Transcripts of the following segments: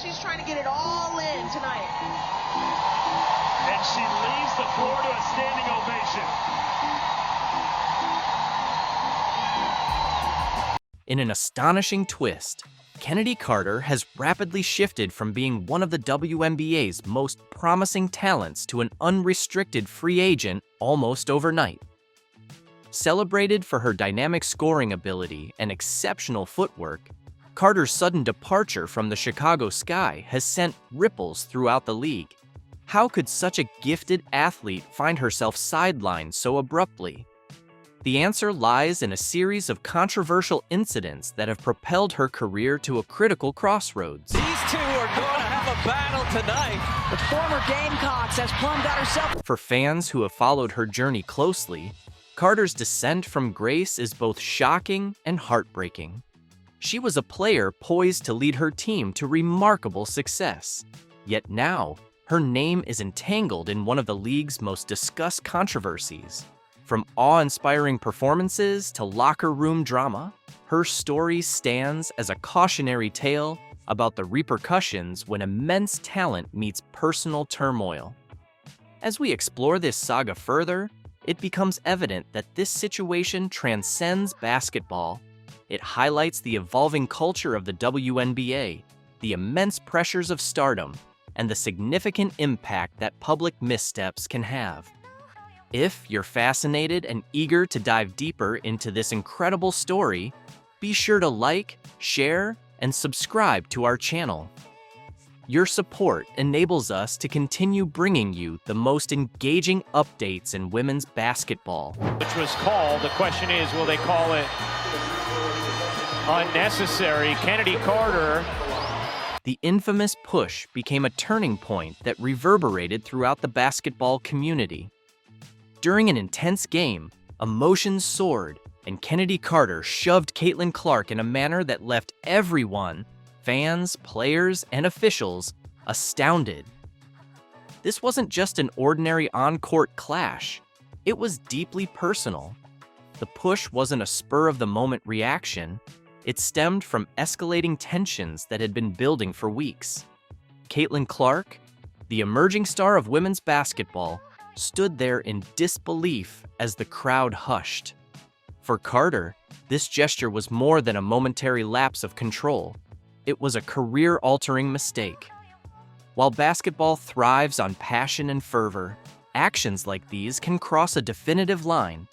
she's trying to get it all in tonight. And she leaves the floor to a standing ovation. In an astonishing twist, Chennedy Carter has rapidly shifted from being one of the WNBA's most promising talents to an unrestricted free agent almost overnight. Celebrated for her dynamic scoring ability and exceptional footwork, Carter's sudden departure from the Chicago Sky has sent ripples throughout the league. How could such a gifted athlete find herself sidelined so abruptly? The answer lies in a series of controversial incidents that have propelled her career to a critical crossroads. These two are going to have a battle tonight. The former Gamecocks has plumbed out herself. For fans who have followed her journey closely, Carter's descent from grace is both shocking and heartbreaking. She was a player poised to lead her team to remarkable success. Yet now, her name is entangled in one of the league's most discussed controversies. From awe-inspiring performances to locker room drama, her story stands as a cautionary tale about the repercussions when immense talent meets personal turmoil. As we explore this saga further, it becomes evident that this situation transcends basketball. It highlights the evolving culture of the WNBA, the immense pressures of stardom, and the significant impact that public missteps can have. If you're fascinated and eager to dive deeper into this incredible story, be sure to like, share, and subscribe to our channel. Your support enables us to continue bringing you the most engaging updates in women's basketball. Which was called. The question is, will they call it unnecessary? Chennedy Carter. The infamous push became a turning point that reverberated throughout the basketball community. During an intense game, emotions soared, and Chennedy Carter shoved Caitlin Clark in a manner that left everyone, fans, players, and officials, astounded. This wasn't just an ordinary on-court clash. It was deeply personal. The push wasn't a spur-of-the-moment reaction. It stemmed from escalating tensions that had been building for weeks. Caitlin Clark, the emerging star of women's basketball, stood there in disbelief as the crowd hushed. For Carter, this gesture was more than a momentary lapse of control. It was a career-altering mistake. While basketball thrives on passion and fervor, actions like these can cross a definitive line.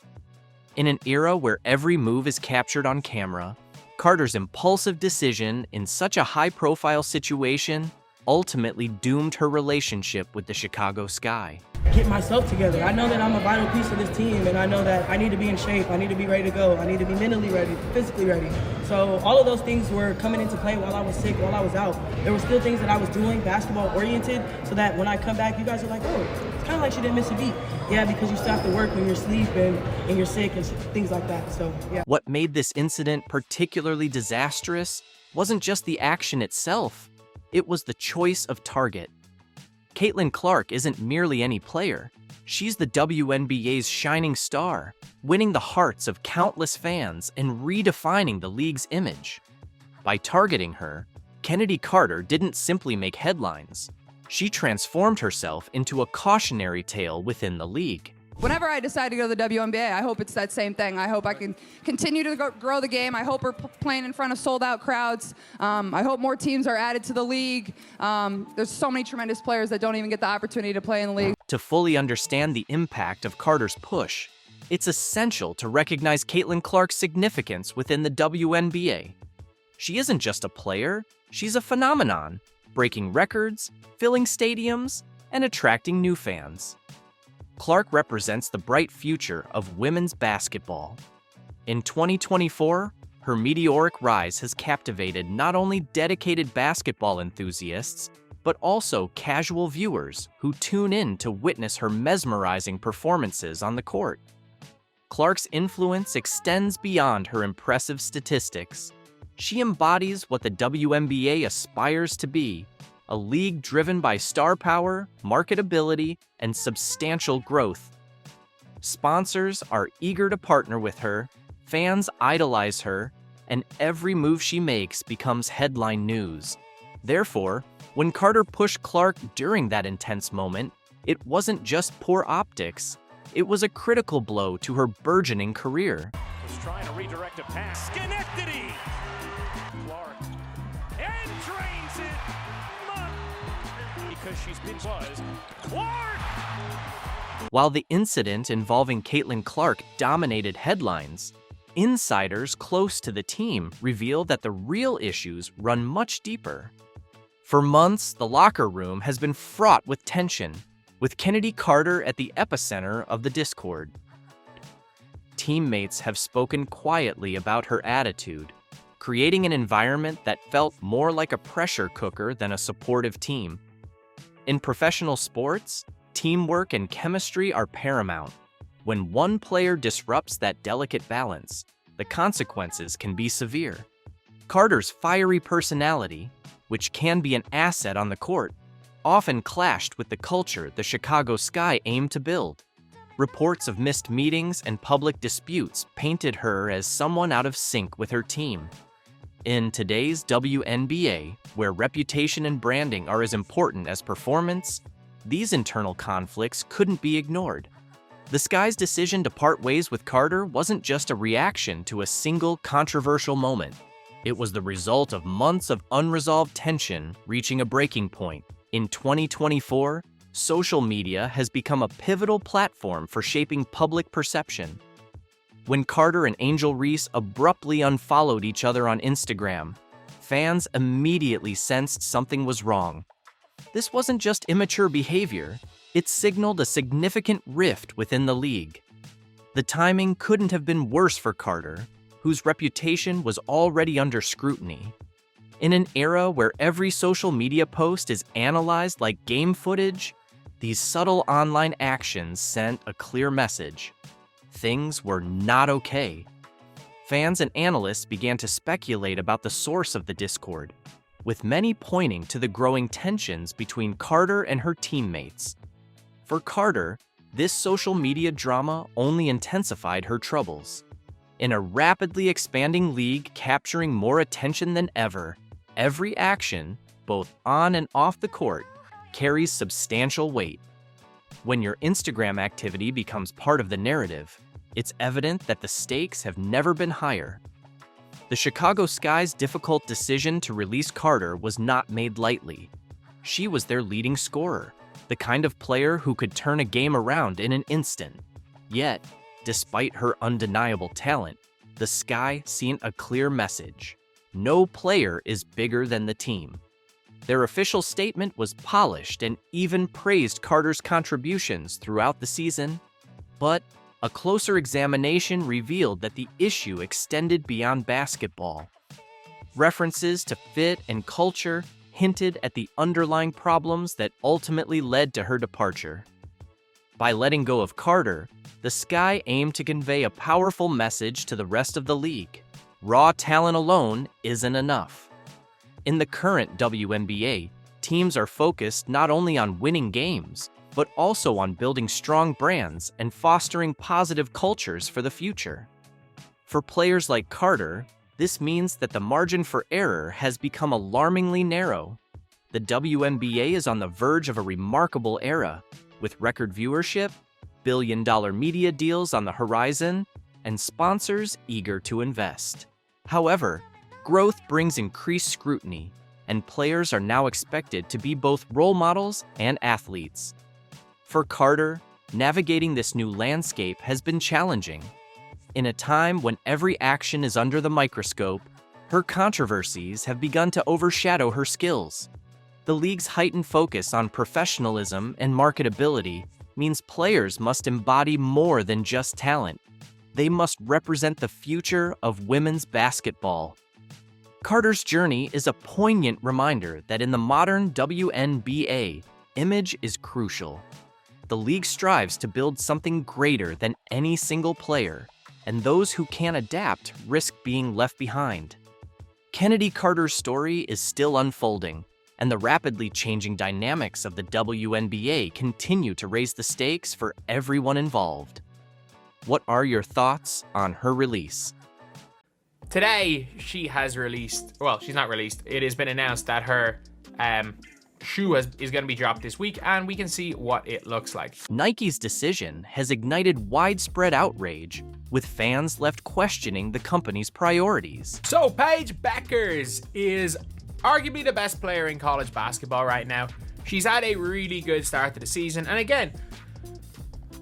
In an era where every move is captured on camera, Carter's impulsive decision in such a high-profile situation ultimately doomed her relationship with the Chicago Sky. Get myself together. I know that I'm a vital piece of this team, and I know that I need to be in shape. I need to be ready to go. I need to be mentally ready, physically ready. So all of those things were coming into play while I was sick, while I was out. There were still things that I was doing, basketball-oriented, so that when I come back, you guys are like, oh, it's kind of like she didn't miss a beat. Yeah, because you still have to work when you're asleep and you're sick and things like that, so yeah. What made this incident particularly disastrous wasn't just the action itself. It was the choice of target. Caitlin Clark isn't merely any player. She's the WNBA's shining star, winning the hearts of countless fans and redefining the league's image. By targeting her, Chennedy Carter didn't simply make headlines. She transformed herself into a cautionary tale within the league. Whenever I decide to go to the WNBA, I hope it's that same thing. I hope I can continue to grow the game. I hope we're playing in front of sold-out crowds. I hope more teams are added to the league. There's so many tremendous players that don't even get the opportunity to play in the league. To fully understand the impact of Carter's push, it's essential to recognize Caitlin Clark's significance within the WNBA. She isn't just a player, she's a phenomenon, breaking records, filling stadiums, and attracting new fans. Clark represents the bright future of women's basketball. In 2024, her meteoric rise has captivated not only dedicated basketball enthusiasts, but also casual viewers who tune in to witness her mesmerizing performances on the court. Clark's influence extends beyond her impressive statistics. She embodies what the WNBA aspires to be, a league driven by star power, marketability, and substantial growth. Sponsors are eager to partner with her, fans idolize her, and every move she makes becomes headline news. Therefore, when Carter pushed Clark during that intense moment, it wasn't just poor optics, it was a critical blow to her burgeoning career. Was trying to redirect a pass. Schenectady! Clark. And drains it! Because she's been buzzed. Clark! While the incident involving Caitlin Clark dominated headlines, insiders close to the team reveal that the real issues run much deeper. For months, the locker room has been fraught with tension, with Chennedy Carter at the epicenter of the discord. Teammates have spoken quietly about her attitude, creating an environment that felt more like a pressure cooker than a supportive team. In professional sports, teamwork and chemistry are paramount. When one player disrupts that delicate balance, the consequences can be severe. Carter's fiery personality, which can be an asset on the court, often clashed with the culture the Chicago Sky aimed to build. Reports of missed meetings and public disputes painted her as someone out of sync with her team. In today's WNBA, where reputation and branding are as important as performance, these internal conflicts couldn't be ignored. The Sky's decision to part ways with Carter wasn't just a reaction to a single controversial moment. It was the result of months of unresolved tension reaching a breaking point. In 2024, social media has become a pivotal platform for shaping public perception. When Carter and Angel Reese abruptly unfollowed each other on Instagram, fans immediately sensed something was wrong. This wasn't just immature behavior, it signaled a significant rift within the league. The timing couldn't have been worse for Carter, whose reputation was already under scrutiny. In an era where every social media post is analyzed like game footage, these subtle online actions sent a clear message. Things were not okay. Fans and analysts began to speculate about the source of the discord, with many pointing to the growing tensions between Carter and her teammates. For Carter, this social media drama only intensified her troubles. In a rapidly expanding league capturing more attention than ever, every action, both on and off the court, carries substantial weight. When your Instagram activity becomes part of the narrative, it's evident that the stakes have never been higher. The Chicago Sky's difficult decision to release Carter was not made lightly. She was their leading scorer, the kind of player who could turn a game around in an instant. Yet, despite her undeniable talent, the Sky sent a clear message. No player is bigger than the team. Their official statement was polished and even praised Carter's contributions throughout the season, but a closer examination revealed that the issue extended beyond basketball. References to fit and culture hinted at the underlying problems that ultimately led to her departure. By letting go of Carter, the Sky aimed to convey a powerful message to the rest of the league. Raw talent alone isn't enough. In the current WNBA, teams are focused not only on winning games, but also on building strong brands and fostering positive cultures for the future. For players like Carter, this means that the margin for error has become alarmingly narrow. The WNBA is on the verge of a remarkable era, with record viewership, billion-dollar media deals on the horizon, and sponsors eager to invest. However, growth brings increased scrutiny, and players are now expected to be both role models and athletes. For Carter, navigating this new landscape has been challenging. In a time when every action is under the microscope, her controversies have begun to overshadow her skills. The league's heightened focus on professionalism and marketability means players must embody more than just talent. They must represent the future of women's basketball. Carter's journey is a poignant reminder that in the modern WNBA, image is crucial. The league strives to build something greater than any single player, and those who can't adapt risk being left behind. Chennedy Carter's story is still unfolding, and the rapidly changing dynamics of the WNBA continue to raise the stakes for everyone involved. What are your thoughts on her release? today she has released, well, she's not released, it has been announced that her shoe is going to be dropped this week, and we can see what it looks like. Nike's decision has ignited widespread outrage, with fans left questioning the company's priorities. So Paige Beckers is arguably the best player in college basketball right now. She's had a really good start to the season, and again,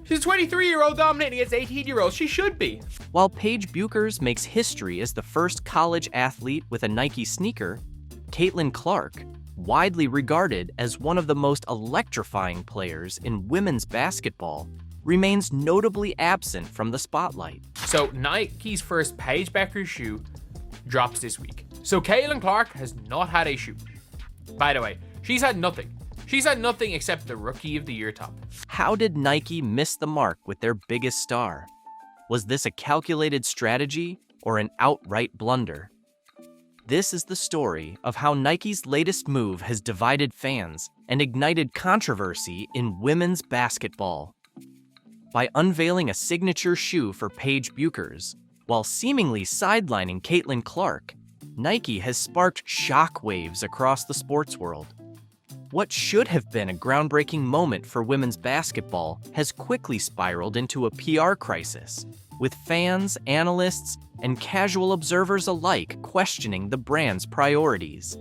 she's a 23-year-old dominating against 18-year-olds. She should be. While Paige Buchers makes history as the first college athlete with a Nike sneaker, Caitlin Clark, widely regarded as one of the most electrifying players in women's basketball, remains notably absent from the spotlight. So Nike's first Paige Beckers shoe drops this week. So Caitlin Clark has not had a shoe. By the way, she's had nothing. She's had nothing except the Rookie of the Year top. How did Nike miss the mark with their biggest star? Was this a calculated strategy or an outright blunder? This is the story of how Nike's latest move has divided fans and ignited controversy in women's basketball. By unveiling a signature shoe for Paige Buchers, while seemingly sidelining Caitlin Clark, Nike has sparked shockwaves across the sports world. What should have been a groundbreaking moment for women's basketball has quickly spiraled into a PR crisis, with fans, analysts, and casual observers alike questioning the brand's priorities.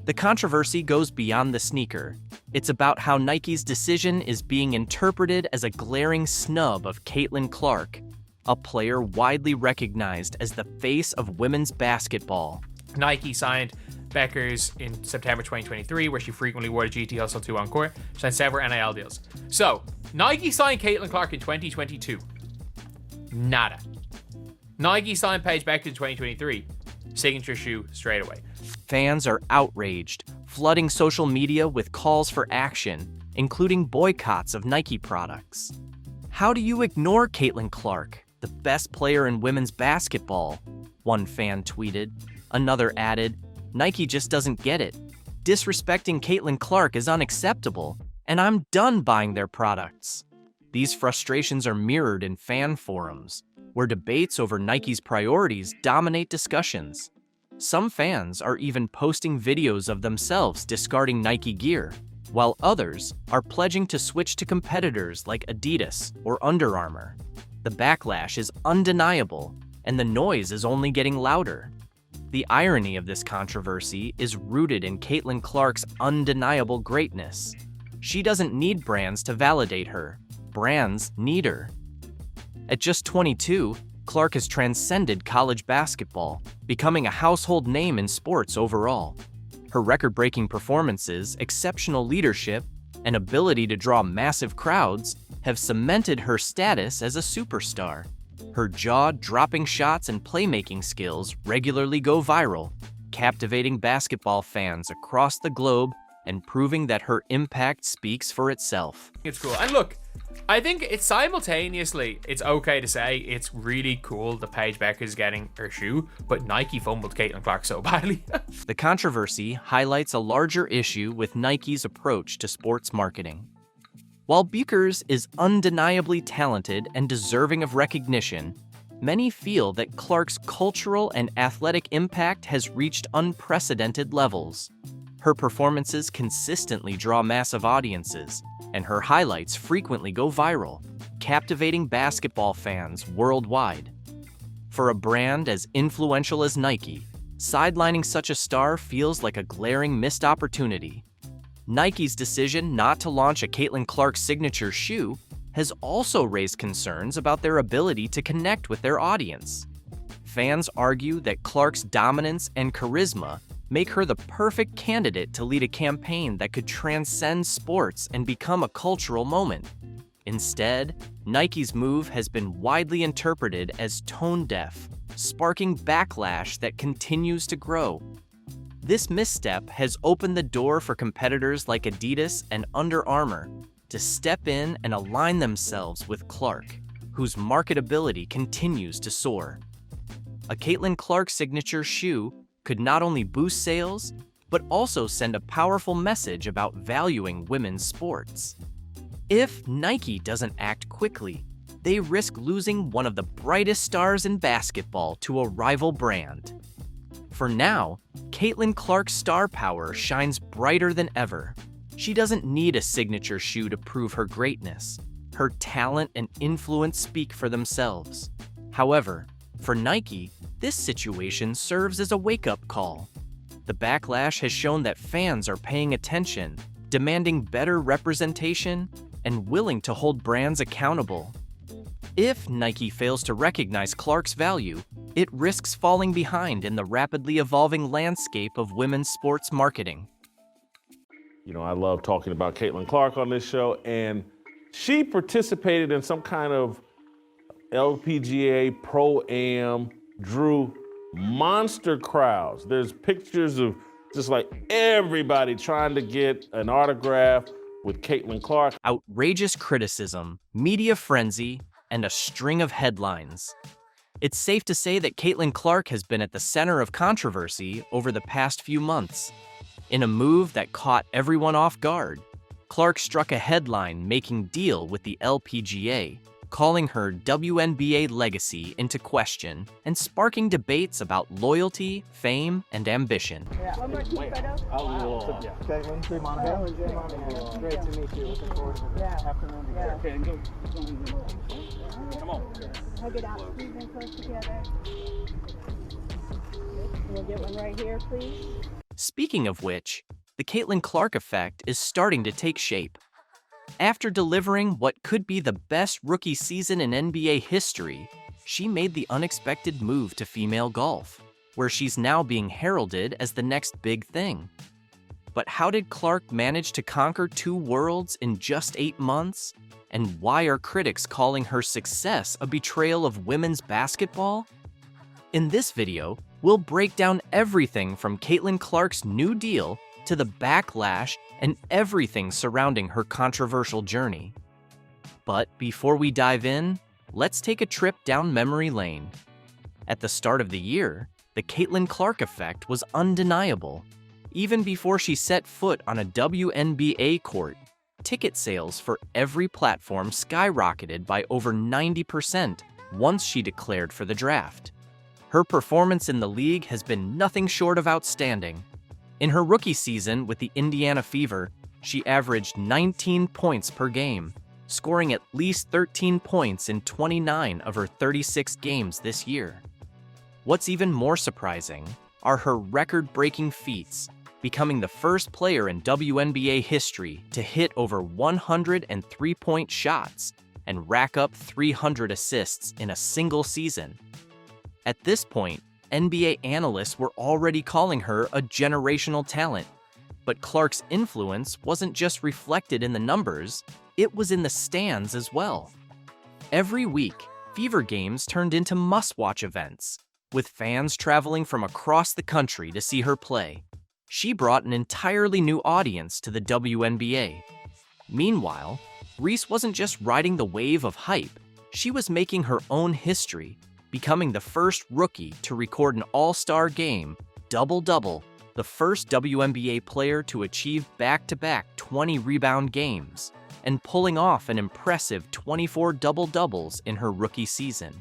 The controversy goes beyond the sneaker. It's about how Nike's decision is being interpreted as a glaring snub of Caitlin Clark, a player widely recognized as the face of women's basketball. Nike signed Beckers in September 2023, where she frequently wore the GT Hustle 2 on court. She signed several NIL deals. So, Nike signed Caitlin Clark in 2022. Nada. Nike signed Paige Beckers in 2023. Signature shoe straight away. Fans are outraged, flooding social media with calls for action, including boycotts of Nike products. How do you ignore Caitlin Clark, the best player in women's basketball? One fan tweeted. Another added, Nike just doesn't get it. Disrespecting Caitlin Clark is unacceptable, and I'm done buying their products. These frustrations are mirrored in fan forums, where debates over Nike's priorities dominate discussions. Some fans are even posting videos of themselves discarding Nike gear, while others are pledging to switch to competitors like Adidas or Under Armour. The backlash is undeniable, and the noise is only getting louder. The irony of this controversy is rooted in Caitlin Clark's undeniable greatness. She doesn't need brands to validate her. Brands need her. At just 22, Clark has transcended college basketball, becoming a household name in sports overall. Her record-breaking performances, exceptional leadership, and ability to draw massive crowds have cemented her status as a superstar. Her jaw-dropping shots and playmaking skills regularly go viral, captivating basketball fans across the globe and proving that her impact speaks for itself. It's cool. And look, I think it's simultaneously, it's okay to say it's really cool that Paige Beckers is getting her shoe, but Nike fumbled Caitlin Clark so badly. The controversy highlights a larger issue with Nike's approach to sports marketing. While Buchers is undeniably talented and deserving of recognition, many feel that Clark's cultural and athletic impact has reached unprecedented levels. Her performances consistently draw massive audiences, and her highlights frequently go viral, captivating basketball fans worldwide. For a brand as influential as Nike, sidelining such a star feels like a glaring missed opportunity. Nike's decision not to launch a Caitlin Clark signature shoe has also raised concerns about their ability to connect with their audience. Fans argue that Clark's dominance and charisma make her the perfect candidate to lead a campaign that could transcend sports and become a cultural moment. Instead, Nike's move has been widely interpreted as tone-deaf, sparking backlash that continues to grow. This misstep has opened the door for competitors like Adidas and Under Armour to step in and align themselves with Clark, whose marketability continues to soar. A Caitlin Clark signature shoe could not only boost sales, but also send a powerful message about valuing women's sports. If Nike doesn't act quickly, they risk losing one of the brightest stars in basketball to a rival brand. For now, Caitlin Clark's star power shines brighter than ever. She doesn't need a signature shoe to prove her greatness. Her talent and influence speak for themselves. However, for Nike, this situation serves as a wake-up call. The backlash has shown that fans are paying attention, demanding better representation, and willing to hold brands accountable. If Nike fails to recognize Clark's value, it risks falling behind in the rapidly evolving landscape of women's sports marketing. You know, I love talking about Caitlin Clark on this show, and she participated in some kind of LPGA Pro-Am, drew monster crowds. There's pictures of just like everybody trying to get an autograph with Caitlin Clark. Outrageous criticism, media frenzy, and a string of headlines. It's safe to say that Caitlin Clark has been at the center of controversy over the past few months. In a move that caught everyone off guard, Clark struck a headline-making deal with the LPGA, calling her WNBA legacy into question and sparking debates about loyalty, fame, and ambition. One more key photo. Caitlin, free Monica. Great to meet you. Looking forward to the afternoon together. Okay, and go. Come on. Hug it out. Squeeze in close together. We'll get one right here, please. Speaking of which, the Caitlin Clark effect is starting to take shape. After delivering what could be the best rookie season in NBA history, she made the unexpected move to female golf, where she's now being heralded as the next big thing. But how did Clark manage to conquer 2 worlds in just 8 months? And why are critics calling her success a betrayal of women's basketball? In this video, we'll break down everything from Caitlin Clark's new deal to the backlash and everything surrounding her controversial journey. But before we dive in, let's take a trip down memory lane. At the start of the year, the Caitlin Clark effect was undeniable. Even before she set foot on a WNBA court, ticket sales for every platform skyrocketed by over 90% once she declared for the draft. Her performance in the league has been nothing short of outstanding. In her rookie season with the Indiana Fever, she averaged 19 points per game, scoring at least 13 points in 29 of her 36 games this year. What's even more surprising are her record-breaking feats, becoming the first player in WNBA history to hit over 100 three-point shots and rack up 300 assists in a single season. At this point, NBA analysts were already calling her a generational talent. But Clark's influence wasn't just reflected in the numbers, it was in the stands as well. Every week, Fever games turned into must-watch events, with fans traveling from across the country to see her play. She brought an entirely new audience to the WNBA. Meanwhile, Reese wasn't just riding the wave of hype, she was making her own history, becoming the first rookie to record an all-star game, double-double, the first WNBA player to achieve back-to-back 20-rebound games, and pulling off an impressive 24 double-doubles in her rookie season.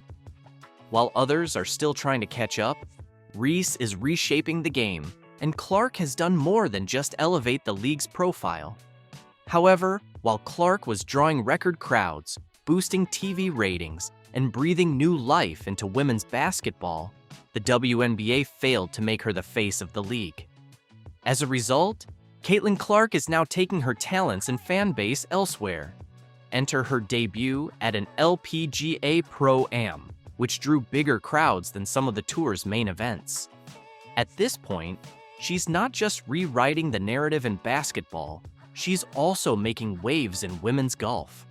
While others are still trying to catch up, Reese is reshaping the game, and Clark has done more than just elevate the league's profile. However, while Clark was drawing record crowds, boosting TV ratings, and breathing new life into women's basketball, the WNBA failed to make her the face of the league. As a result, Caitlin Clark is now taking her talents and fan base elsewhere. Enter her debut at an LPGA Pro-Am, which drew bigger crowds than some of the tour's main events. At this point, she's not just rewriting the narrative in basketball, she's also making waves in women's golf.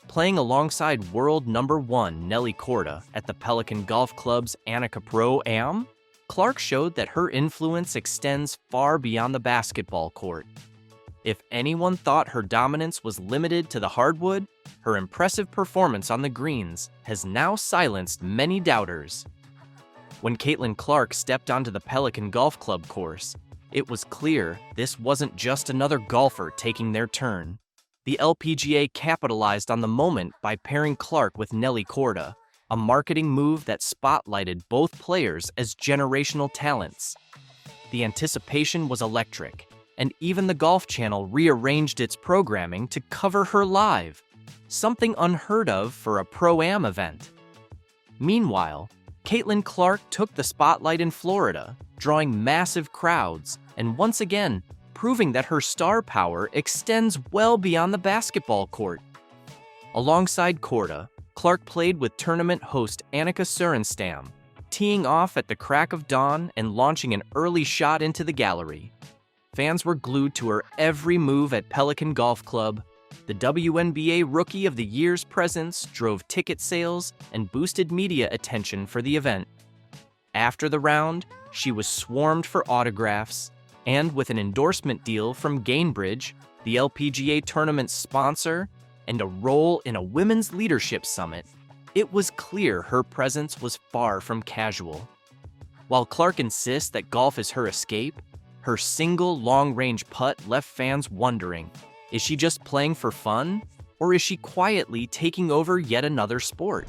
Playing alongside world number 1 Nelly Korda at the Pelican Golf Club's Annika Pro-Am, Clark showed that her influence extends far beyond the basketball court. If anyone thought her dominance was limited to the hardwood, her impressive performance on the greens has now silenced many doubters. When Caitlin Clark stepped onto the Pelican Golf Club course, it was clear this wasn't just another golfer taking their turn. the LPGA capitalized on the moment by pairing Clark with Nelly Korda, a marketing move that spotlighted both players as generational talents. The anticipation was electric, and even the Golf Channel rearranged its programming to cover her live, something unheard of for a Pro-Am event. Meanwhile, Caitlin Clark took the spotlight in Florida, drawing massive crowds and once again proving that her star power extends well beyond the basketball court. Alongside Korda, Clark played with tournament host Annika Sorenstam, teeing off at the crack of dawn and launching an early shot into the gallery. Fans were glued to her every move at Pelican Golf Club. The WNBA Rookie of the Year's presence drove ticket sales and boosted media attention for the event. After the round, she was swarmed for autographs, and with an endorsement deal from Gainbridge, the LPGA tournament's sponsor, and a role in a women's leadership summit, it was clear her presence was far from casual. While Clark insists that golf is her escape, her single long-range putt left fans wondering, is she just playing for fun, or is she quietly taking over yet another sport?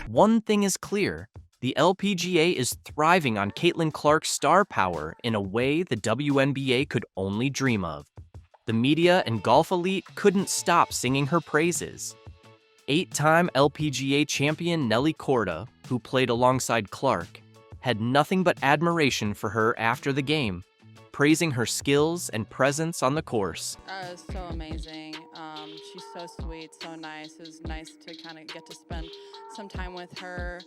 One thing is clear, the LPGA is thriving on Caitlin Clark's star power in a way the WNBA could only dream of. The media and golf elite couldn't stop singing her praises. 8-time LPGA champion Nelly Korda, who played alongside Clark, had nothing but admiration for her after the game, praising her skills and presence on the course. It was so amazing. She's so sweet, so nice. It was nice to kind of get to spend some time with her.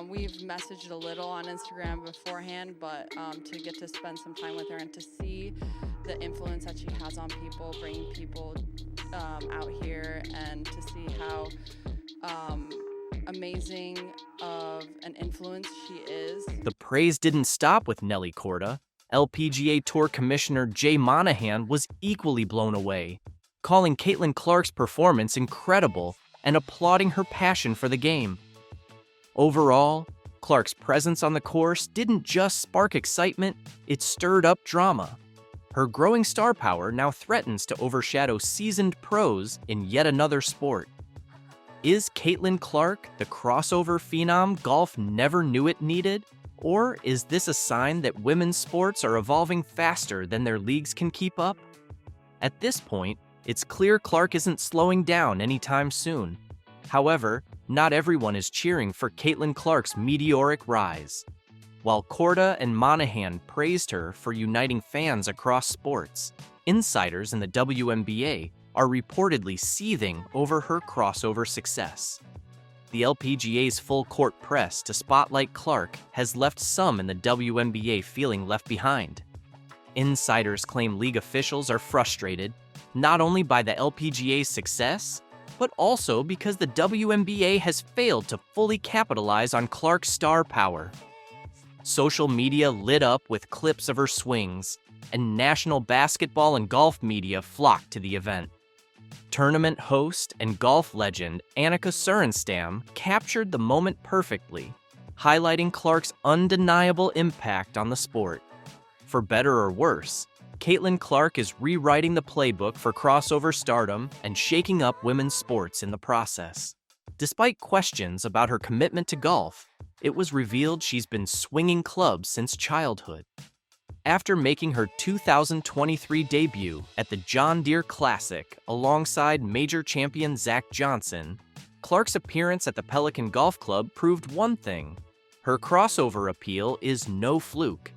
We've messaged a little on Instagram beforehand, but to get to spend some time with her and to see the influence that she has on people, bringing people out here, and to see how amazing of an influence she is. The praise didn't stop with Nelly Korda. LPGA Tour Commissioner Jay Monahan was equally blown away, calling Caitlin Clark's performance incredible and applauding her passion for the game. Overall, Clark's presence on the course didn't just spark excitement, it stirred up drama. Her growing star power now threatens to overshadow seasoned pros in yet another sport. Is Caitlin Clark the crossover phenom golf never knew it needed? Or is this a sign that women's sports are evolving faster than their leagues can keep up? At this point, it's clear Clark isn't slowing down anytime soon. However, not everyone is cheering for Caitlin Clark's meteoric rise. While Korda and Monahan praised her for uniting fans across sports, insiders in the WNBA are reportedly seething over her crossover success. The LPGA's full-court press to spotlight Clark has left some in the WNBA feeling left behind. Insiders claim league officials are frustrated, not only by the LPGA's success, but also because the WNBA has failed to fully capitalize on Clark's star power. Social media lit up with clips of her swings, and national basketball and golf media flocked to the event. Tournament host and golf legend Annika Sorenstam captured the moment perfectly, highlighting Clark's undeniable impact on the sport. For better or worse, Caitlin Clark is rewriting the playbook for crossover stardom and shaking up women's sports in the process. Despite questions about her commitment to golf, it was revealed she's been swinging clubs since childhood. After making her 2023 debut at the John Deere Classic alongside major champion Zach Johnson, Clark's appearance at the Pelican Golf Club proved one thing: her crossover appeal is no fluke.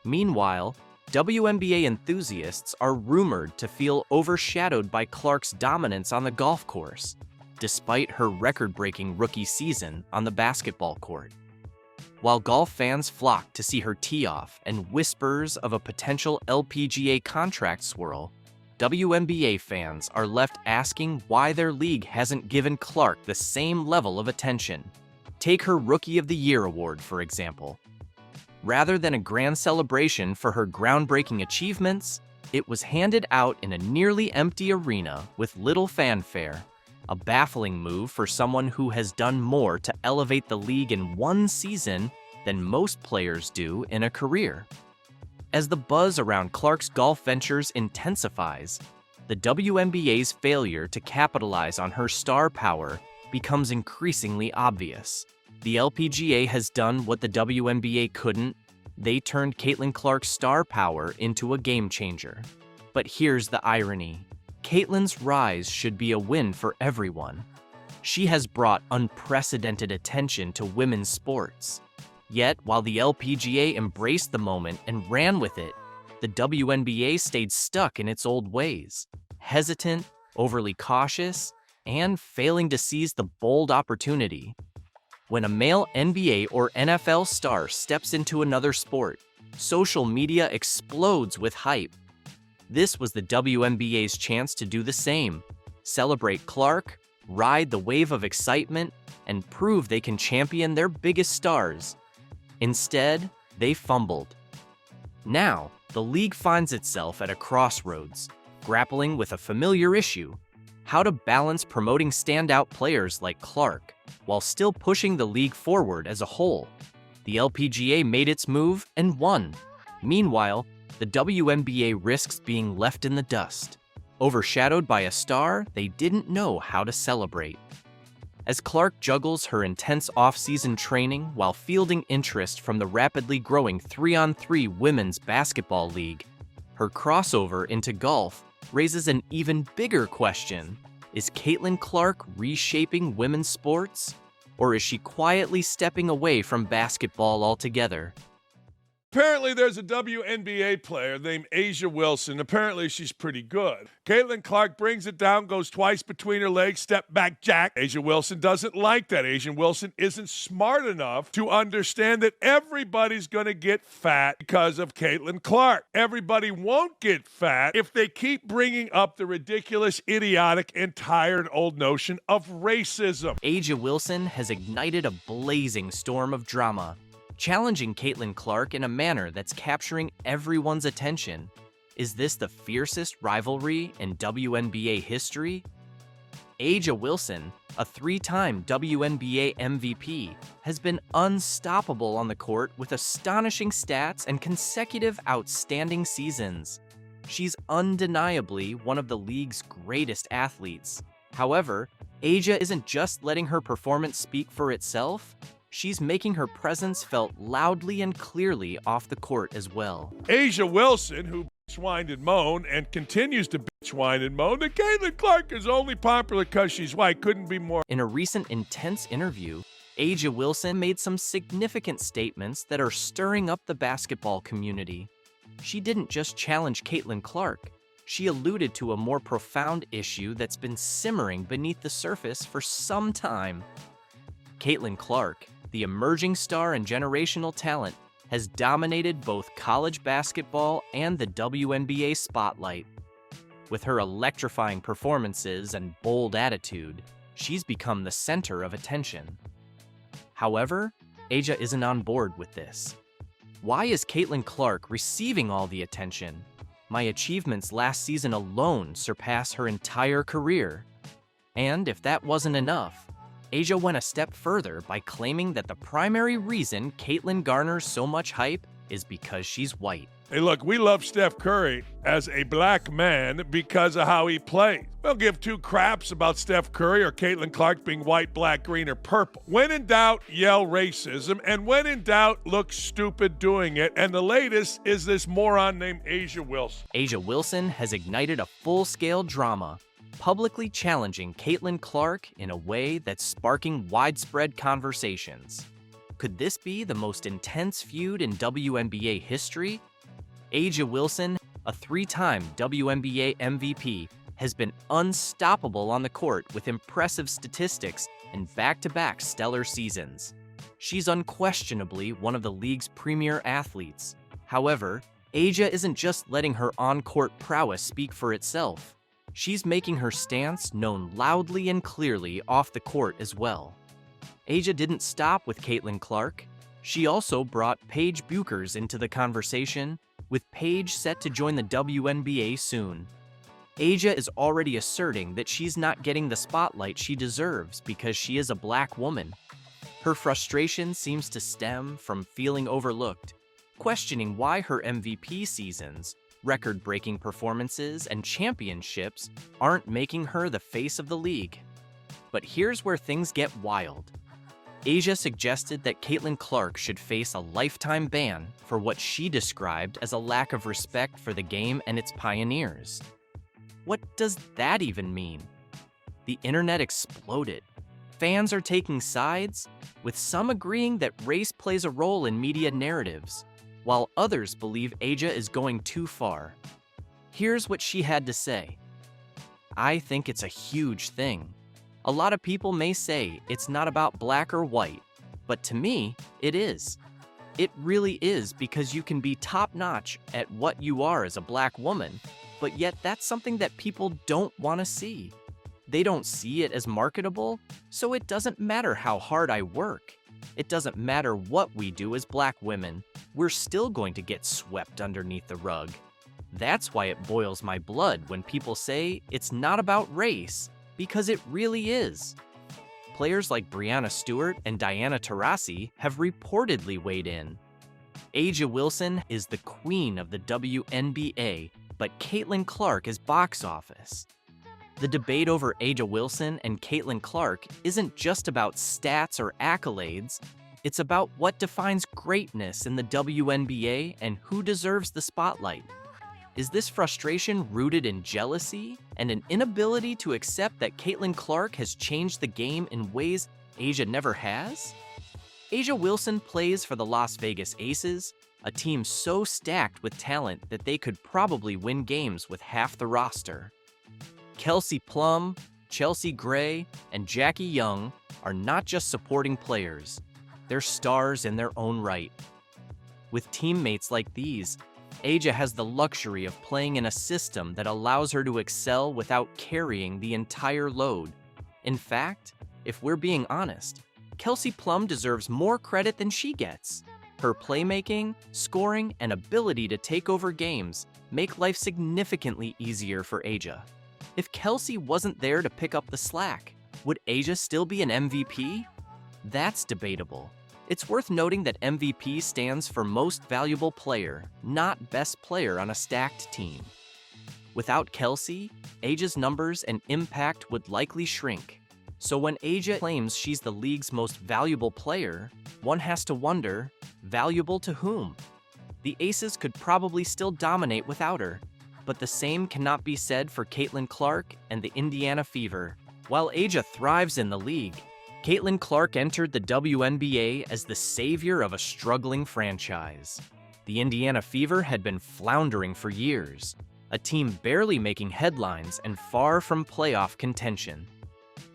Meanwhile, WNBA enthusiasts are rumored to feel overshadowed by Clark's dominance on the golf course, despite her record-breaking rookie season on the basketball court. While golf fans flock to see her tee off and whispers of a potential LPGA contract swirl, WNBA fans are left asking why their league hasn't given Clark the same level of attention. Take her Rookie of the Year award, for example. Rather than a grand celebration for her groundbreaking achievements, It was handed out in a nearly empty arena with little fanfare, a baffling move for someone who has done more to elevate the league in one season than most players do in a career. As the buzz around Clark's golf ventures intensifies, the WNBA's failure to capitalize on her star power becomes increasingly obvious. The LPGA has done what the WNBA couldn't. They turned Caitlin Clark's star power into a game changer. But here's the irony. Caitlin's rise should be a win for everyone. She has brought unprecedented attention to women's sports. Yet, while the LPGA embraced the moment and ran with it, the WNBA stayed stuck in its old ways, hesitant, overly cautious, and failing to seize the bold opportunity. When a male NBA or NFL star steps into another sport, social media explodes with hype. This was the WNBA's chance to do the same, celebrate Clark, ride the wave of excitement, and prove they can champion their biggest stars. Instead, they fumbled. Now, the league finds itself at a crossroads, grappling with a familiar issue: how to balance promoting standout players like Clark while still pushing the league forward as a whole. The LPGA made its move and won. Meanwhile, the WNBA risks being left in the dust, overshadowed by a star they didn't know how to celebrate. As Clark juggles her intense off-season training while fielding interest from the rapidly growing 3-on-3 women's basketball league, her crossover into golf raises an even bigger question. Is Caitlin Clark reshaping women's sports? Or is she quietly stepping away from basketball altogether? Apparently, there's a WNBA player named Asia Wilson. Apparently, she's pretty good. Caitlin Clark brings it down, goes twice between her legs, step back jack. Asia Wilson doesn't like that. Asia Wilson isn't smart enough to understand that everybody's going to get fat because of Caitlin Clark. Everybody won't get fat if they keep bringing up the ridiculous, idiotic, and tired old notion of racism. Asia Wilson has ignited a blazing storm of drama, challenging Caitlin Clark in a manner that's capturing everyone's attention. Is this the fiercest rivalry in WNBA history? Asia Wilson, a 3-time WNBA MVP, has been unstoppable on the court with astonishing stats and consecutive outstanding seasons. She's undeniably one of the league's greatest athletes. However, Asia isn't just letting her performance speak for itself. She's making her presence felt loudly and clearly off the court as well. Asia Wilson, who whined and moaned and continues to whine and moan that Caitlin Clark is only popular because she's white, couldn't be more. In a recent intense interview, Asia Wilson made some significant statements that are stirring up the basketball community. She didn't just challenge Caitlin Clark. She alluded to a more profound issue that's been simmering beneath the surface for some time. Caitlin Clark, the emerging star and generational talent, has dominated both college basketball and the WNBA spotlight. With her electrifying performances and bold attitude, she's become the center of attention. However, Asia isn't on board with this. Why is Caitlin Clark receiving all the attention? My achievements last season alone surpass her entire career. And if that wasn't enough, Asia went a step further by claiming that the primary reason Caitlin garners so much hype is because she's white. Hey, look, we love Steph Curry as a black man because of how he plays. We don't give two craps about Steph Curry or Caitlin Clark being white, black, green, or purple. When in doubt, yell racism, and when in doubt, look stupid doing it. And the latest is this moron named Asia Wilson. Asia Wilson has ignited a full-scale drama, publicly challenging Caitlin Clark in a way that's sparking widespread conversations. Could this be the most intense feud in WNBA history? Asia Wilson, a 3-time WNBA MVP, has been unstoppable on the court with impressive statistics and back-to-back stellar seasons. She's unquestionably one of the league's premier athletes. However, Asia isn't just letting her on-court prowess speak for itself. She's making her stance known loudly and clearly off the court as well. Asia didn't stop with Caitlin Clark. She also brought Paige Buchers into the conversation, with Paige set to join the WNBA soon. A'ja is already asserting that she's not getting the spotlight she deserves because she is a black woman. Her frustration seems to stem from feeling overlooked, questioning why her MVP seasons, record-breaking performances, and championships aren't making her the face of the league. But here's where things get wild. A'ja suggested that Caitlin Clark should face a lifetime ban for what she described as a lack of respect for the game and its pioneers. What does that even mean? The internet exploded. Fans are taking sides, with some agreeing that race plays a role in media narratives, while others believe A'ja is going too far. Here's what she had to say. "I think it's a huge thing. A lot of people may say it's not about black or white, but to me, it is. It really is, because you can be top-notch at what you are as a black woman, but yet that's something that people don't want to see. They don't see it as marketable, so it doesn't matter how hard I work. It doesn't matter what we do as black women. We're still going to get swept underneath the rug. That's why it boils my blood when people say it's not about race, because it really is." Players like Breanna Stewart and Diana Taurasi have reportedly weighed in. A'ja Wilson is the queen of the WNBA, but Caitlin Clark is box office. The debate over A'ja Wilson and Caitlin Clark isn't just about stats or accolades, it's about what defines greatness in the WNBA and who deserves the spotlight. Is this frustration rooted in jealousy and an inability to accept that Caitlin Clark has changed the game in ways A'ja never has? A'ja Wilson plays for the Las Vegas Aces, a team so stacked with talent that they could probably win games with half the roster. Kelsey Plum, Chelsea Gray, and Jackie Young are not just supporting players, they're stars in their own right. With teammates like these, A'ja has the luxury of playing in a system that allows her to excel without carrying the entire load. In fact, if we're being honest, Kelsey Plum deserves more credit than she gets. Her playmaking, scoring, and ability to take over games make life significantly easier for A'ja. If Kelsey wasn't there to pick up the slack, would A'ja still be an MVP? That's debatable. It's worth noting that MVP stands for Most Valuable Player, not Best Player on a stacked team. Without Kelsey, A'ja's numbers and impact would likely shrink. So when A'ja claims she's the league's most valuable player, one has to wonder, valuable to whom? The Aces could probably still dominate without her, but the same cannot be said for Caitlin Clark and the Indiana Fever. While A'ja thrives in the league, Caitlin Clark entered the WNBA as the savior of a struggling franchise. The Indiana Fever had been floundering for years, a team barely making headlines and far from playoff contention.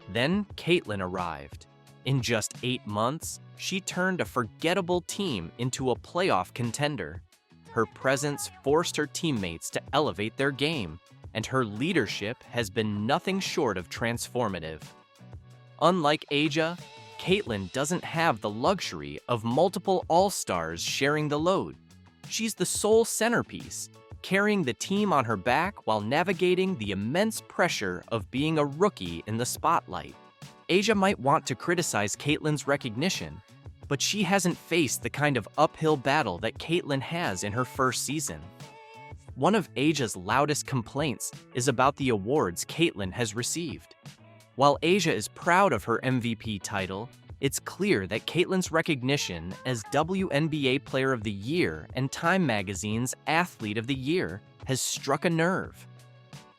Then Caitlin arrived. In just 8 months, she turned a forgettable team into a playoff contender. Her presence forced her teammates to elevate their game, and her leadership has been nothing short of transformative. Unlike A'ja, Caitlin doesn't have the luxury of multiple all-stars sharing the load. She's the sole centerpiece, carrying the team on her back while navigating the immense pressure of being a rookie in the spotlight. A'ja might want to criticize Caitlin's recognition, but she hasn't faced the kind of uphill battle that Caitlin has in her first season. One of A'ja's loudest complaints is about the awards Caitlin has received. While A'ja is proud of her MVP title, it's clear that Caitlin's recognition as WNBA Player of the Year and Time Magazine's Athlete of the Year has struck a nerve.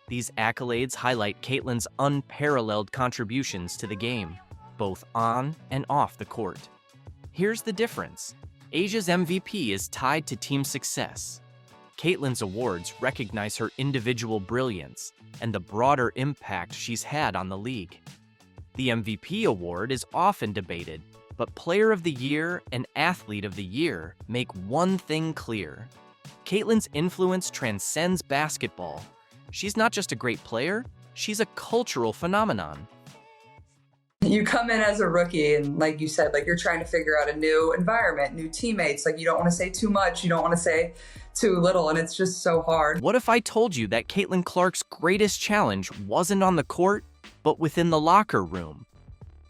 These accolades highlight Caitlin's unparalleled contributions to the game, both on and off the court. Here's the difference. A'ja's MVP is tied to team success. Caitlin's awards recognize her individual brilliance and the broader impact she's had on the league. The MVP award is often debated, but Player of the Year and Athlete of the Year make one thing clear. Caitlin's influence transcends basketball. She's not just a great player, she's a cultural phenomenon. You come in as a rookie and like you said, like you're trying to figure out a new environment, new teammates. Like you don't want to say too much. You don't want to say too little, and it's just so hard. What if I told you that Caitlin Clark's greatest challenge wasn't on the court, but within the locker room?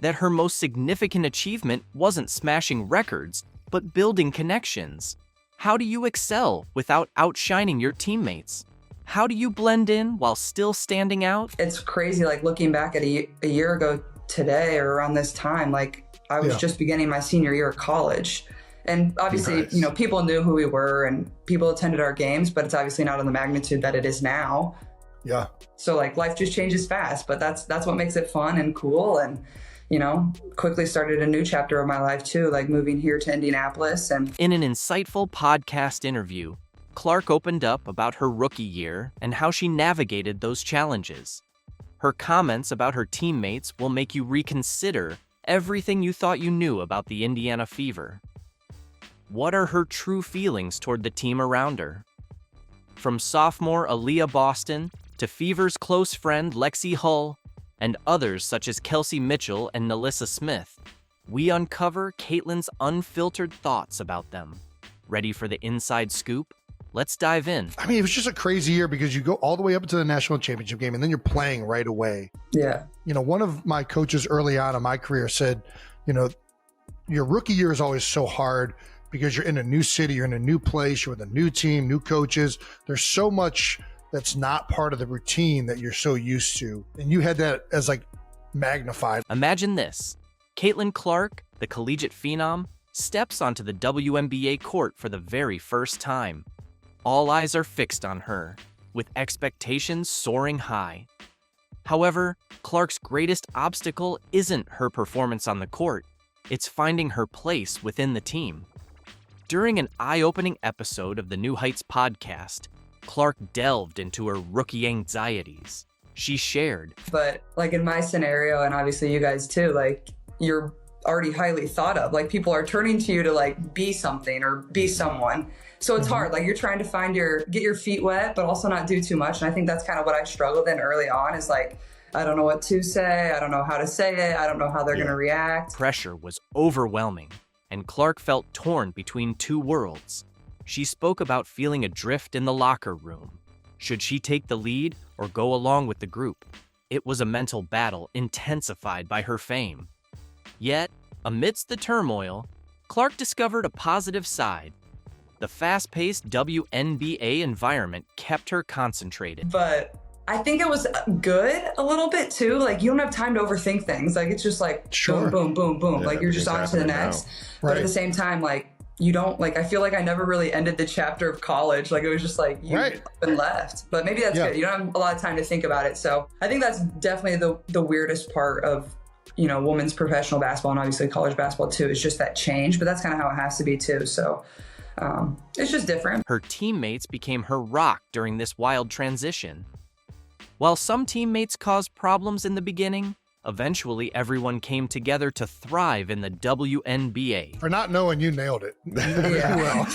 That her most significant achievement wasn't smashing records, but building connections? How do you excel without outshining your teammates? How do you blend in while still standing out? It's crazy, like looking back at a year ago today or around this time, like I was just beginning my senior year of college. And obviously, you know, people knew who we were and people attended our games, but it's obviously not on the magnitude that it is now. Yeah. So like life just changes fast, but that's what makes it fun and cool. And, you know, quickly started a new chapter of my life too, like moving here to Indianapolis. And in an insightful podcast interview, Clark opened up about her rookie year and how she navigated those challenges. Her comments about her teammates will make you reconsider everything you thought you knew about the Indiana Fever. What are her true feelings toward the team around her? From sophomore Aaliyah Boston to Fever's close friend Lexi Hull and others such as Kelsey Mitchell and Nalissa Smith, we uncover Caitlin's unfiltered thoughts about them. Ready for the inside scoop? Let's dive in. I mean, it was just a crazy year because you go all the way up to the national championship game and then you're playing right away. Yeah. You know, one of my coaches early on in my career said, you know, your rookie year is always so hard because you're in a new city, you're in a new place, you're with a new team, new coaches. There's so much that's not part of the routine that you're so used to. And you had that as like magnified. Imagine this. Caitlin Clark, the collegiate phenom, steps onto the WNBA court for the very first time. All eyes are fixed on her, with expectations soaring high. However, Clark's greatest obstacle isn't her performance on the court. It's finding her place within the team. During an eye-opening episode of the New Heights podcast, Clark delved into her rookie anxieties. She shared, but like in my scenario, and obviously you guys too, like you're already highly thought of. Like people are turning to you to like be something or be someone. So it's hard. Like you're trying to get your feet wet, but also not do too much. And I think that's kind of what I struggled in early on is like, I don't know what to say. I don't know how to say it. I don't know how they're going to react. Pressure was overwhelming, and Clark felt torn between two worlds. She spoke about feeling adrift in the locker room. Should she take the lead or go along with the group? It was a mental battle intensified by her fame. Yet, amidst the turmoil, Clark discovered a positive side. The fast-paced WNBA environment kept her concentrated. But I think it was good a little bit too. Like you don't have time to overthink things. Like it's just like boom, boom, boom, boom. Like you're just on to the next. But at the same time, like you don't like, I feel like I never really ended the chapter of college. Like it was just like you've been left. But maybe that's good. You don't have a lot of time to think about it. So I think that's definitely the weirdest part of, you know, women's professional basketball and obviously college basketball too. Is just that change. But that's kind of how it has to be too. So it's just different. Her teammates became her rock during this wild transition. While some teammates caused problems in the beginning, eventually everyone came together to thrive in the WNBA. For not knowing, you nailed it. Well.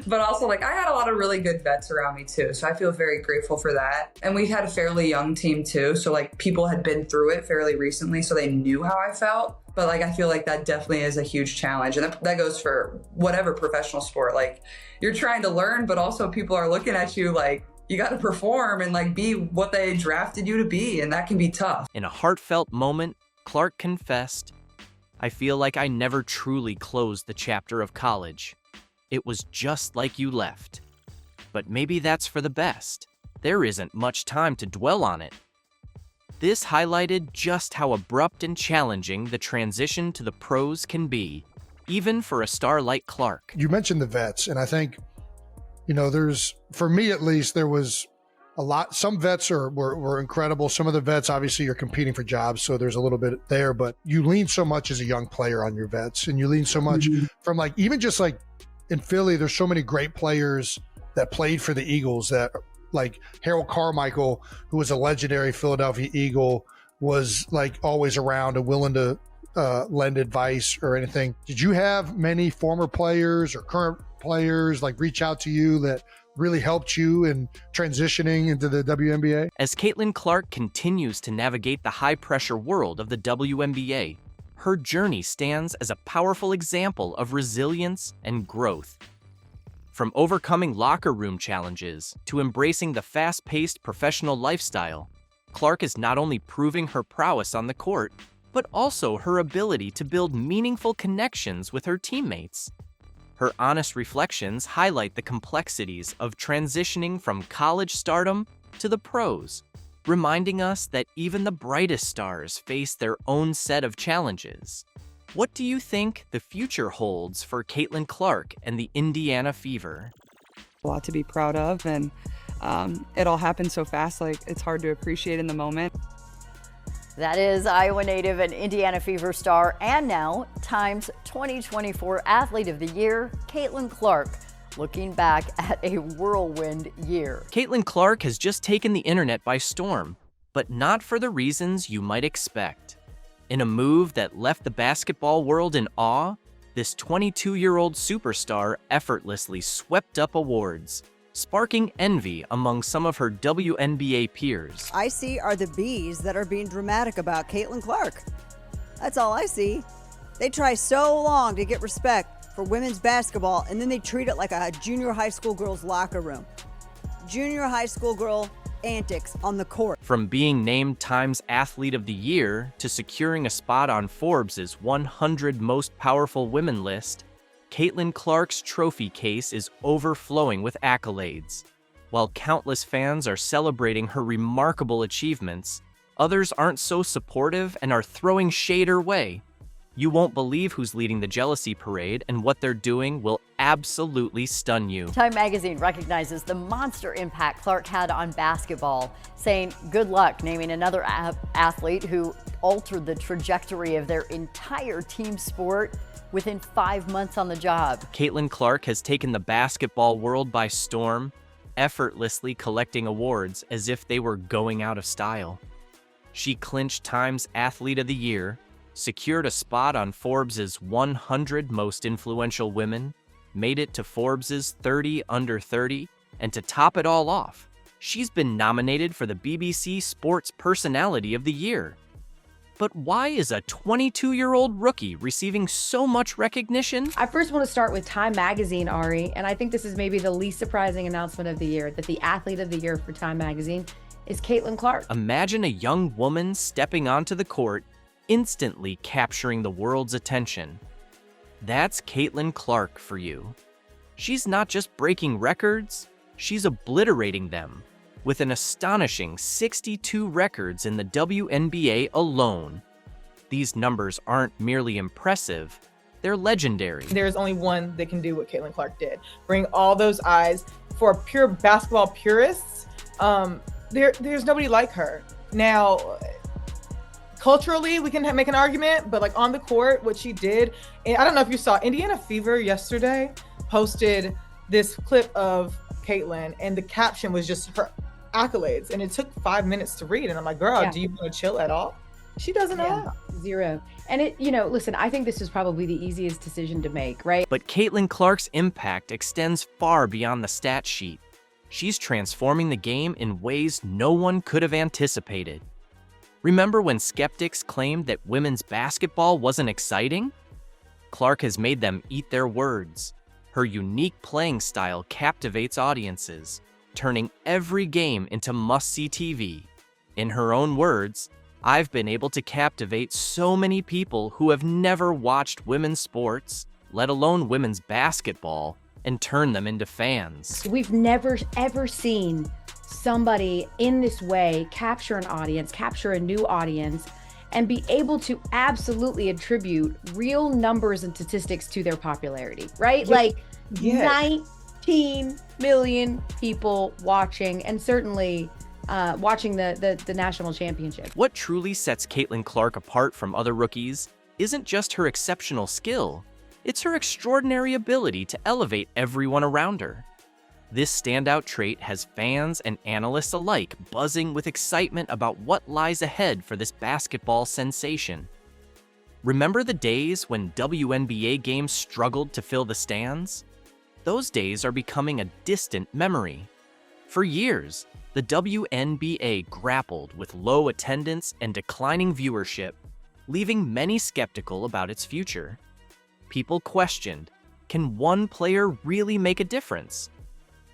But also, like, I had a lot of really good vets around me too, so I feel very grateful for that. And we had a fairly young team too, so like people had been through it fairly recently, so they knew how I felt. But like, I feel like that definitely is a huge challenge. And that goes for whatever professional sport. Like, you're trying to learn, but also people are looking at you like, you got to perform and like be what they drafted you to be. And that can be tough. In a heartfelt moment, Clark confessed, "I feel like I never truly closed the chapter of college. It was just like you left. But maybe that's for the best. There isn't much time to dwell on it." This highlighted just how abrupt and challenging the transition to the pros can be, even for a star like Clark. You mentioned the vets, and I think, you know, for me at least, there was a lot. Some vets were incredible. Some of the vets, obviously, you're competing for jobs, so there's a little bit there, but you lean so much as a young player on your vets, and you lean so much from like, even just like in Philly, there's so many great players that played for the Eagles that, like Harold Carmichael, who was a legendary Philadelphia Eagle, was like always around and willing to lend advice or anything. Did you have many former players or current players like reach out to you that really helped you in transitioning into the WNBA? As Caitlin Clark continues to navigate the high-pressure world of the WNBA, her journey stands as a powerful example of resilience and growth. From overcoming locker room challenges to embracing the fast-paced professional lifestyle, Clark is not only proving her prowess on the court, but also her ability to build meaningful connections with her teammates. Her honest reflections highlight the complexities of transitioning from college stardom to the pros, reminding us that even the brightest stars face their own set of challenges. What do you think the future holds for Caitlin Clark and the Indiana Fever? A lot to be proud of, and it all happened so fast, like it's hard to appreciate in the moment. That is Iowa native and Indiana Fever star, and now Time's 2024 Athlete of the Year, Caitlin Clark, looking back at a whirlwind year. Caitlin Clark has just taken the internet by storm, but not for the reasons you might expect. In a move that left the basketball world in awe, this 22-year-old superstar effortlessly swept up awards, sparking envy among some of her WNBA peers. I see are the bees that are being dramatic about Caitlin Clark. That's all I see. They try so long to get respect for women's basketball, and then they treat it like a junior high school girl's locker room. Junior high school girl antics on the court. From being named Time's Athlete of the Year to securing a spot on Forbes' 100 Most Powerful Women list, Caitlin Clark's trophy case is overflowing with accolades. While countless fans are celebrating her remarkable achievements, others aren't so supportive and are throwing shade her way. You won't believe who's leading the jealousy parade, and what they're doing will absolutely stun you. Time magazine recognizes the monster impact Clark had on basketball, saying good luck naming another athlete who altered the trajectory of their entire team sport within 5 months on the job. Caitlin Clark has taken the basketball world by storm, effortlessly collecting awards as if they were going out of style. She clinched Time's Athlete of the Year, secured a spot on Forbes' 100 Most Influential Women, made it to Forbes' 30 Under 30, and to top it all off, she's been nominated for the BBC Sports Personality of the Year. But why is a 22-year-old rookie receiving so much recognition? I first want to start with Time Magazine, Ari, and I think this is maybe the least surprising announcement of the year, that the Athlete of the Year for Time Magazine is Caitlin Clark. Imagine a young woman stepping onto the court, instantly capturing the world's attention. That's Caitlin Clark for you. She's not just breaking records, she's obliterating them, with an astonishing 62 records in the WNBA alone. These numbers aren't merely impressive, they're legendary. There's only one that can do what Caitlin Clark did. Bring all those eyes. For pure basketball purists, there's nobody like her. Now, culturally, we can make an argument, but like on the court, what she did, and I don't know if you saw, Indiana Fever yesterday posted this clip of Caitlin, and the caption was just her accolades, and it took 5 minutes to read, and I'm like, girl, do you want to chill at all? She doesn't know. Zero. And listen, I think this is probably the easiest decision to make, right? But Caitlin Clark's impact extends far beyond the stat sheet. She's transforming the game in ways no one could have anticipated. Remember when skeptics claimed that women's basketball wasn't exciting? Clark has made them eat their words. Her unique playing style captivates audiences, turning every game into must-see TV. In her own words, I've been able to captivate so many people who have never watched women's sports, let alone women's basketball, and turn them into fans. We've never, ever seen somebody in this way capture an audience, capture a new audience, and be able to absolutely attribute real numbers and statistics to their popularity, right? Like 19 million people watching, and certainly watching the national championship. What truly sets Caitlin Clark apart from other rookies isn't just her exceptional skill, it's her extraordinary ability to elevate everyone around her. This standout trait has fans and analysts alike buzzing with excitement about what lies ahead for this basketball sensation. Remember the days when WNBA games struggled to fill the stands? Those days are becoming a distant memory. For years, the WNBA grappled with low attendance and declining viewership, leaving many skeptical about its future. People questioned, Can one player really make a difference?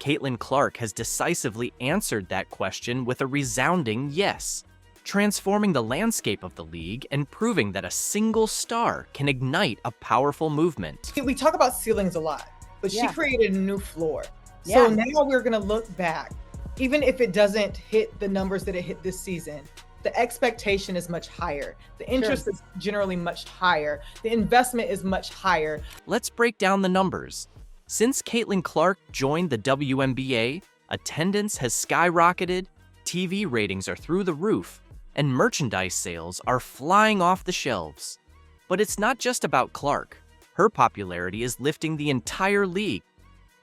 Caitlin Clark has decisively answered that question with a resounding yes, transforming the landscape of the league and proving that a single star can ignite a powerful movement. We talk about ceilings a lot, but she Yeah. created a new floor. Yeah. So now we're going to look back. Even if it doesn't hit the numbers that it hit this season, the expectation is much higher. The interest is generally much higher. The investment is much higher. Let's break down the numbers. Since Caitlin Clark joined the WNBA, attendance has skyrocketed, TV ratings are through the roof, and merchandise sales are flying off the shelves. But it's not just about Clark. Her popularity is lifting the entire league.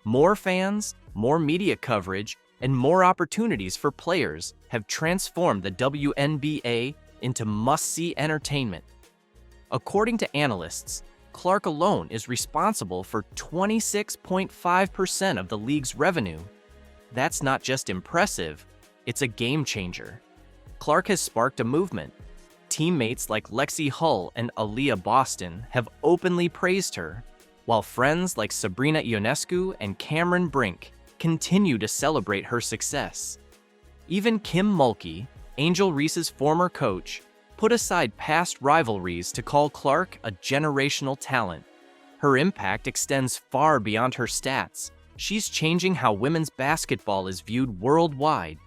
More fans, more media coverage, and more opportunities for players have transformed the WNBA into must-see entertainment. According to analysts, Clark alone is responsible for 26.5% of the league's revenue. That's not just impressive, it's a game changer. Clark has sparked a movement. Teammates like Lexi Hull and Aaliyah Boston have openly praised her, while friends like Sabrina Ionescu and Cameron Brink continue to celebrate her success. Even Kim Mulkey, Angel Reese's former coach, put aside past rivalries to call Clark a generational talent. Her impact extends far beyond her stats. She's changing how women's basketball is viewed worldwide.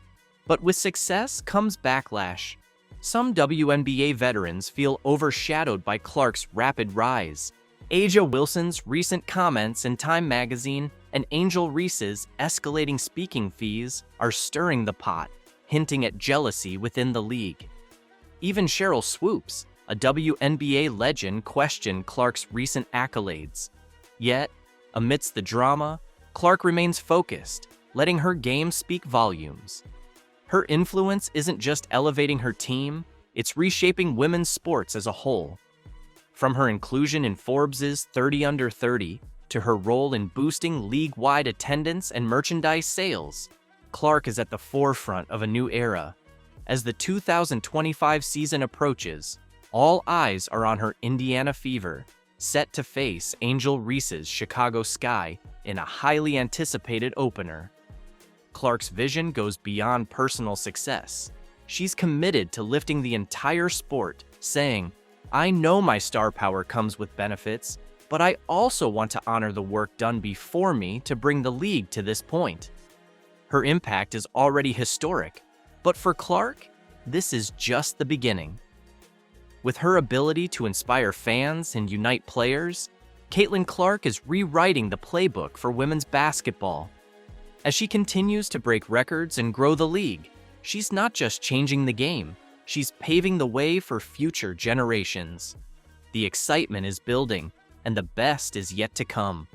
But with success comes backlash. Some WNBA veterans feel overshadowed by Clark's rapid rise. Asia Wilson's recent comments in Time magazine and Angel Reese's escalating speaking fees are stirring the pot, hinting at jealousy within the league. Even Cheryl Swoops, a WNBA legend, questioned Clark's recent accolades. Yet, amidst the drama, Clark remains focused, letting her game speak volumes. Her influence isn't just elevating her team, it's reshaping women's sports as a whole. From her inclusion in Forbes' 30 Under 30 to her role in boosting league-wide attendance and merchandise sales, Clark is at the forefront of a new era. As the 2025 season approaches, all eyes are on her Indiana Fever, set to face Angel Reese's Chicago Sky in a highly anticipated opener. Clark's vision goes beyond personal success. She's committed to lifting the entire sport, saying, "I know my star power comes with benefits, but I also want to honor the work done before me to bring the league to this point." Her impact is already historic, but for Clark, this is just the beginning. With her ability to inspire fans and unite players, Caitlin Clark is rewriting the playbook for women's basketball. As she continues to break records and grow the league, she's not just changing the game, she's paving the way for future generations. The excitement is building, and the best is yet to come.